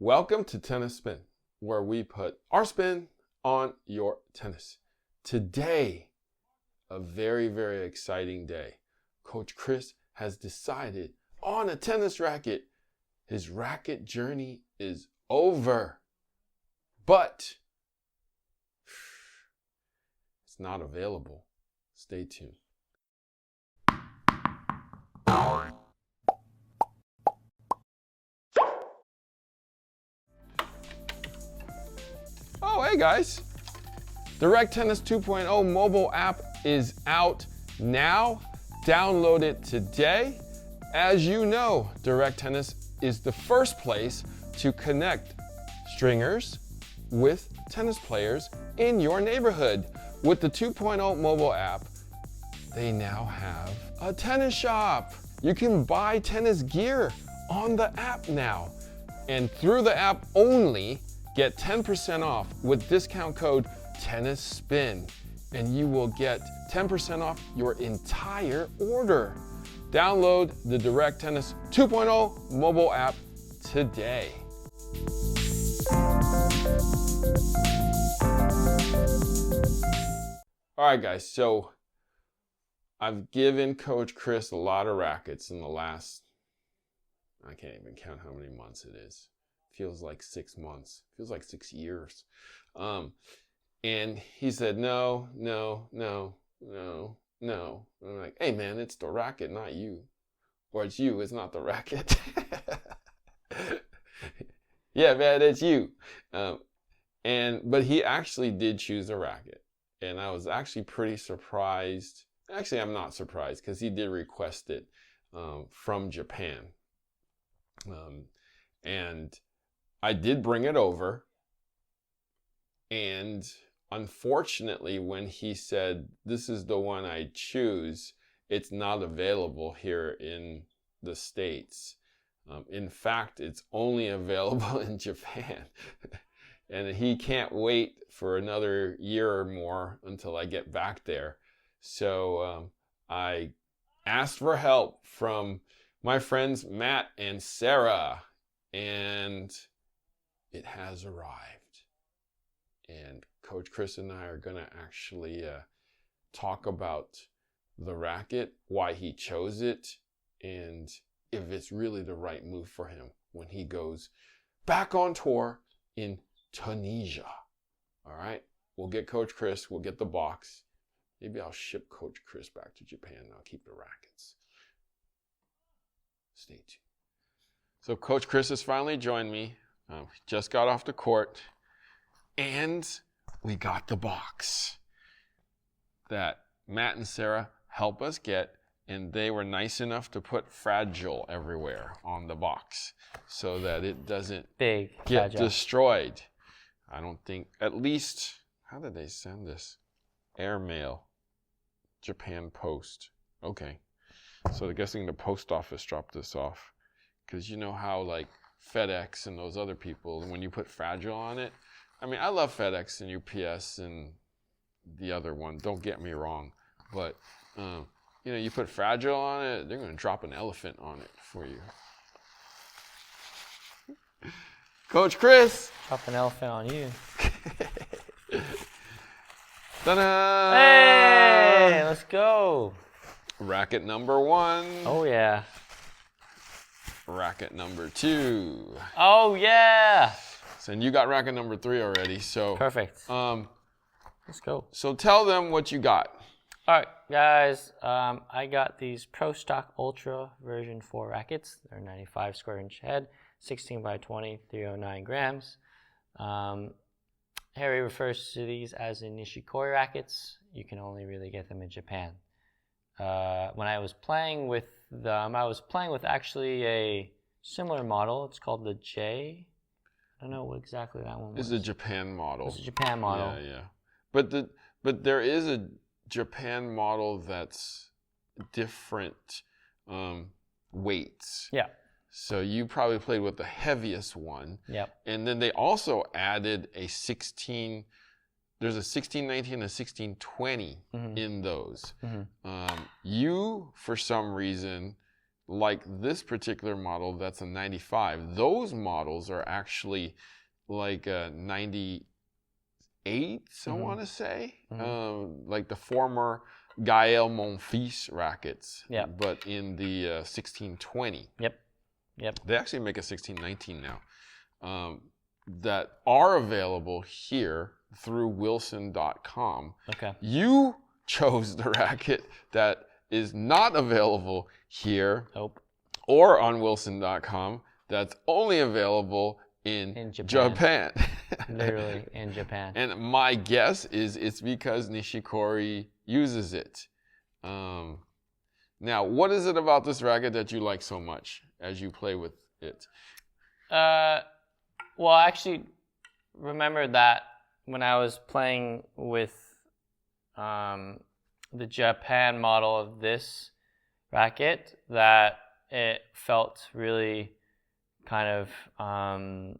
Welcome to Tennis Spin, where we put our spin on your tennis. Today, a very, very exciting day. Coach Chris has decided on a tennis racket. His racket journey is over, but it's not available. Stay tuned. Oh, hey guys. Direct Tennis 2.0 mobile app is out now. Download it today. As you know, Direct Tennis is the first place to connect stringers with tennis players in your neighborhood. With the 2.0 mobile app, they now have a tennis shop. You can buy tennis gear on the app now. And through the app only, get 10% off with discount code TennisSpin, and you will get 10% off your entire order. Download the Direct Tennis 2.0 mobile app today. All right, guys, so I've given Coach Chris a lot of rackets in the last, I can't even count how many months it is. Feels like 6 months, feels like 6 years. And he said, no. And I'm like, hey man, it's the racket, not you. Or it's you, it's not the racket. Yeah, man, it's you. But he actually did choose a racket. And I was actually pretty surprised. Actually, I'm not surprised because he did request it from Japan. And I did bring it over, and unfortunately, when he said, this is the one I choose, it's not available here in the States. In fact, it's only available in Japan. And he can't wait for another year or more until I get back there. So I asked for help from my friends Matt and Sara, and it has arrived. And Coach Chris and I are going to actually talk about the racket, why he chose it, and if it's really the right move for him when he goes back on tour in Tunisia. All right, we'll get Coach Chris, we'll get the box. Maybe I'll ship Coach Chris back to Japan and I'll keep the rackets. Stay tuned. So Coach Chris has finally joined me. Just got off the court, and we got the box that Matt and Sara helped us get, and they were nice enough to put Fragile everywhere on the box so that it doesn't get destroyed. I don't think, at least, how did they send this? Airmail, Japan Post. Okay, so I'm guessing the post office dropped this off, because you know how like FedEx and those other people, when you put Fragile on it, I mean, I love FedEx and UPS and the other one, don't get me wrong, but you know, you put Fragile on it, they're going to drop an elephant on it for you. Coach Chris. Drop an elephant on you. Ta-da! Hey, let's go. Racket number 1. Oh, yeah. Racket number 2. Oh, yeah. So, and you got racket number 3 already, so. Perfect. Let's go. So tell them what you got. All right, guys. I got these Pro Stock Ultra version 4 rackets. They're 95 square inch head, 16 by 20, 309 grams. Harry refers to these as the Nishikori rackets. You can only really get them in Japan. When I was playing with them, I was playing with actually a similar model. It's called the J. I don't know what exactly that one was. It's a Japan model. It's a Japan model. Yeah. But there is a Japan model that's different weights. Yeah. So you probably played with the heaviest one. Yep. And then they also added a 16, there's a 1619 and a 1620 in those. You, for some reason, like this particular model, that's a 95. Those models are actually like a 98, I want to say. Like the former Gaël Monfils rackets, but in the 1620. Yep. They actually make a 1619 now, that are available here through Wilson.com. Okay. You chose the racket that is not available here or on Wilson.com. That's only available in Japan. Literally in Japan. And my guess is it's because Nishikori uses it. Now, what is it about this racket that you like so much as you play with it? Well, I actually remember that when I was playing with the Japan model of this racket, that it felt really kind of, I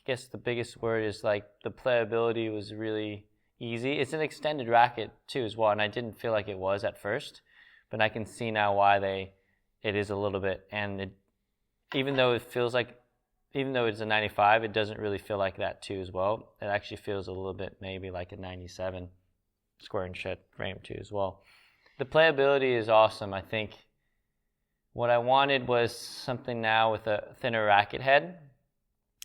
guess the biggest word is like the playability was really easy. It's an extended racket too as well, and I didn't feel like it was at first, but I can see now why it is a little bit. And even though it's a 95, it doesn't really feel like that too as well. It actually feels a little bit maybe like a 97 square and shed frame too as well. The playability is awesome. I think what I wanted was something now with a thinner racket head,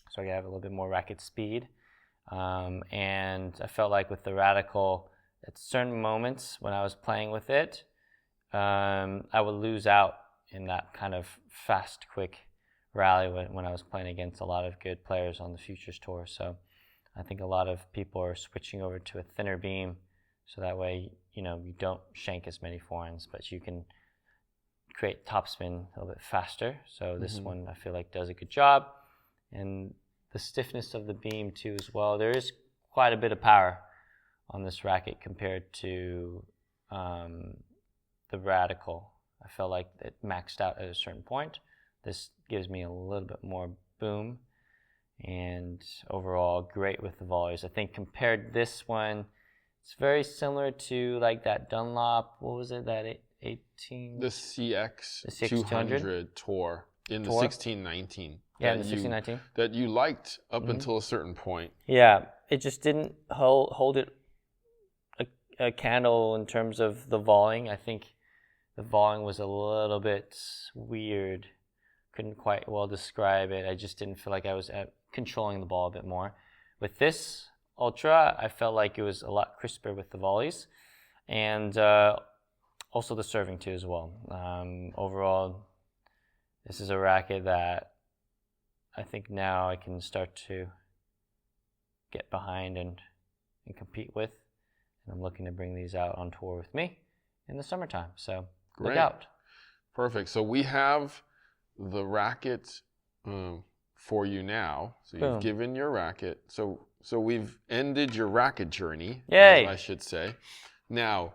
so I could have a little bit more racket speed. And I felt like with the Radical, at certain moments when I was playing with it, I would lose out in that kind of fast, quick rally when I was playing against a lot of good players on the Futures Tour. So I think a lot of people are switching over to a thinner beam, so that way, you don't shank as many forehands, but you can create topspin a little bit faster. So this one I feel like does a good job. And the stiffness of the beam too as well. There is quite a bit of power on this racket compared to the Radical. I felt like it maxed out at a certain point. This gives me a little bit more boom, and overall great with the volleys. I think compared this one, it's very similar to like that Dunlop, what was it, that 18? The CX 200 Tour in the 1619. Yeah, in the 1619. That you liked up until a certain point. Yeah, it just didn't hold it a candle in terms of the volleying. I think the volleying was a little bit weird. Couldn't quite well describe it. I just didn't feel like I was controlling the ball a bit more. With this Ultra, I felt like it was a lot crisper with the volleys, and also the serving too as well. Overall, this is a racket that I think now I can start to get behind and compete with. And I'm looking to bring these out on tour with me in the summertime. So look out. Perfect. So we have the racket for you now. So you've given your racket. So we've ended your racket journey, Yay. I should say. Now,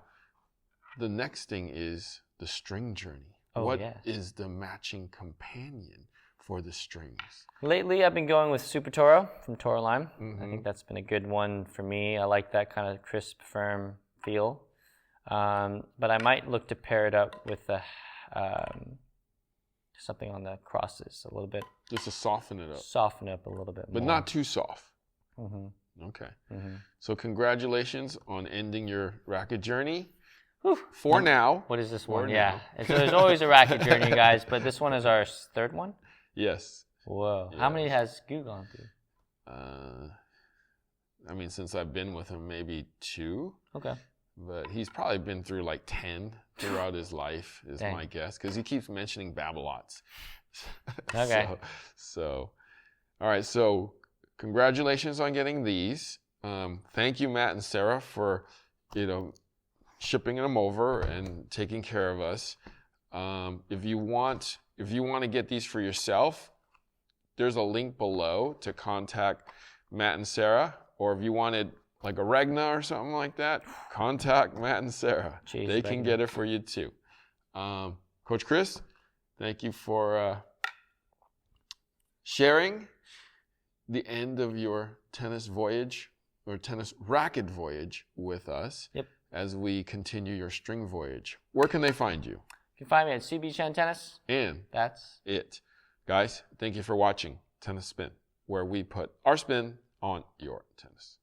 the next thing is the string journey. What is the matching companion for the strings? Lately, I've been going with Super Toro from Toro Lime. I think that's been a good one for me. I like that kind of crisp, firm feel. But I might look to pair it up with something on the crosses a little bit. Just to soften it up. Soften it up a little bit more. But not too soft. Okay. So congratulations on ending your racket journey. For now. What is this one? Yeah. So there's always a racket journey, guys, but this one is our third one? Yes. Whoa. Yes. How many has Gu gone through? I mean, since I've been with him, maybe 2. Okay. But he's probably been through like 10 throughout his life, is my guess, because he keeps mentioning Babolat's. Okay. So, all right. So, congratulations on getting these. Thank you, Matt and Sara, for shipping them over and taking care of us. If you want to get these for yourself, there's a link below to contact Matt and Sara. Or if you wanted like a Regna or something like that, contact Matt and Sara. They can get it for you too. Coach Chris, thank you for sharing the end of your tennis voyage or tennis racket voyage with us. Yep. As we continue your string voyage. Where can they find you? You can find me at CB Chen Tennis. And That's it. Guys, thank you for watching Tennis Spin, where we put our spin on your tennis.